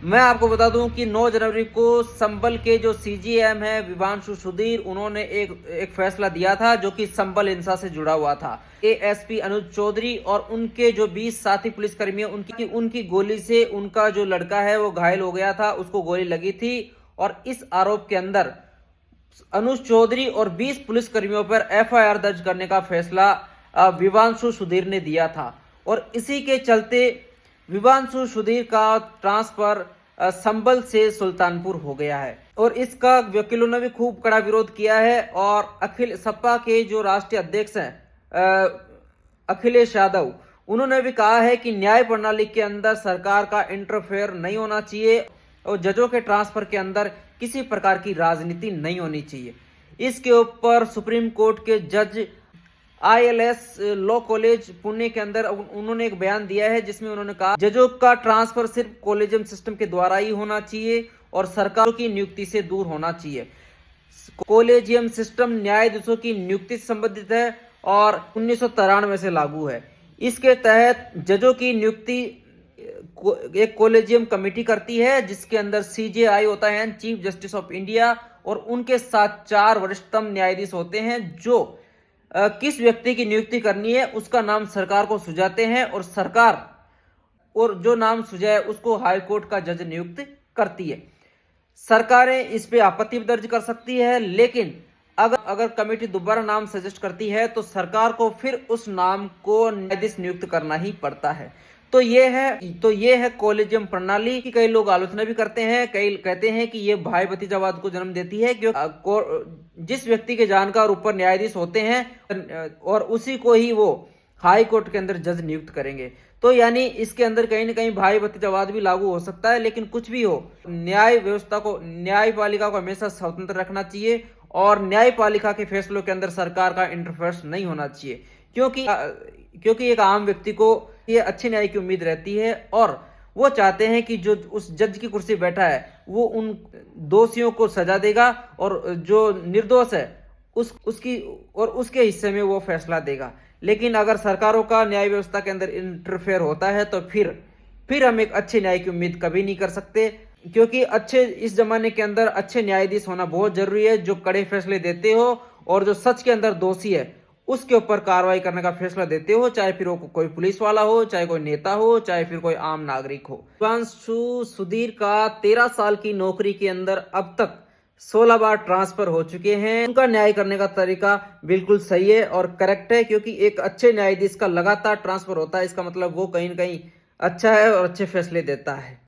मैं आपको बता दूं कि 9 जनवरी को संबल के जो सीजीएम है विवांशु सुधीर, उन्होंने एक फैसला दिया था जो कि संबल हिंसा से जुड़ा हुआ था। एएसपी अनुज चौधरी और उनके जो 20 साथी पुलिसकर्मी उनकी गोली से उनका जो लड़का है वो घायल हो गया था, उसको गोली लगी थी। और इस आरोप के अंदर अनुज चौधरी और 20 पुलिसकर्मियों पर एफआईआर दर्ज करने का फैसला विवांशु सुधीर ने दिया था। और इसी के चलते विवांशु सुधीर का ट्रांसफर संबल से सुल्तानपुर हो गया है। और इसका वकीलों ने भी खूब कड़ा विरोध किया है। और अखिल सपा के जो राष्ट्रीय अध्यक्ष हैं अखिलेश यादव, उन्होंने भी कहा है कि न्याय प्रणाली के अंदर सरकार का इंटरफेयर नहीं होना चाहिए और जजों के ट्रांसफर के अंदर किसी प्रकार की राजनीति नहीं होनी चाहिए। इसके ऊपर सुप्रीम कोर्ट के जज आईएलएस लॉ कॉलेज पुणे के अंदर उन्होंने एक बयान दिया है जिसमें उन्होंने कहा जजों का ट्रांसफर सिर्फ कॉलेजियम सिस्टम के द्वारा ही होना चाहिए और सरकार की नियुक्ति से दूर होना चाहिए। कॉलेजियम सिस्टम न्यायाधीशों की नियुक्ति से संबंधित है और 1993 से लागू है। इसके तहत जजों की नियुक्ति एक कॉलेजियम कमेटी करती है जिसके अंदर सीजेआई होता है, चीफ जस्टिस ऑफ इंडिया, और उनके साथ 4 वरिष्ठतम न्यायाधीश होते हैं जो किस व्यक्ति की नियुक्ति करनी है उसका नाम सरकार को सुझाते हैं और सरकार और जो नाम सुझाए उसको हाई कोर्ट का जज नियुक्त करती है। सरकारें इस पे आपत्ति दर्ज कर सकती है, लेकिन अगर कमेटी दोबारा नाम सजेस्ट करती है तो सरकार को फिर उस नाम को न्यायाधीश नियुक्त करना ही पड़ता है। तो ये है कॉलेजियम प्रणाली की। कई लोग आलोचना भी करते हैं, कई कहते हैं कि ये भाई भतीजावाद को जन्म देती है, क्योंकि जिस व्यक्ति के जानकार ऊपर न्यायाधीश होते हैं और उसी को ही वो हाई कोर्ट के अंदर जज नियुक्त करेंगे। तो यानी इसके अंदर कहीं ना कहीं भाई भतीजावाद भी लागू हो सकता है। लेकिन कुछ भी हो, न्याय व्यवस्था को, न्यायपालिका को हमेशा स्वतंत्र रखना चाहिए और न्यायपालिका के फैसलों के अंदर सरकार का इंटरफेरेंस नहीं होना चाहिए, क्योंकि एक आम व्यक्ति को ये अच्छे न्याय की उम्मीद रहती है और वो चाहते हैं कि जो उस जज की कुर्सी बैठा है वो उन दोषियों को सजा देगा और जो निर्दोष है उसके हिस्से में वो फैसला देगा। लेकिन अगर सरकारों का न्याय व्यवस्था के अंदर इंटरफेयर होता है तो फिर हम एक अच्छे न्याय की उम्मीद कभी नहीं कर सकते, क्योंकि इस जमाने के अंदर अच्छे न्यायाधीश होना बहुत जरूरी है जो कड़े फैसले देते हो और जो सच के अंदर दोषी है उसके ऊपर कार्रवाई करने का फैसला देते हो, चाहे फिर वो कोई पुलिस वाला हो, चाहे कोई नेता हो, चाहे फिर कोई आम नागरिक हो। विवांशु सुधीर का 13 साल की नौकरी के अंदर अब तक 16 बार ट्रांसफर हो चुके हैं। उनका न्याय करने का तरीका बिल्कुल सही है और करेक्ट है, क्योंकि एक अच्छे न्यायाधीश का लगातार ट्रांसफर होता है, इसका मतलब वो कहीं ना कहीं अच्छा है और अच्छे फैसले देता है।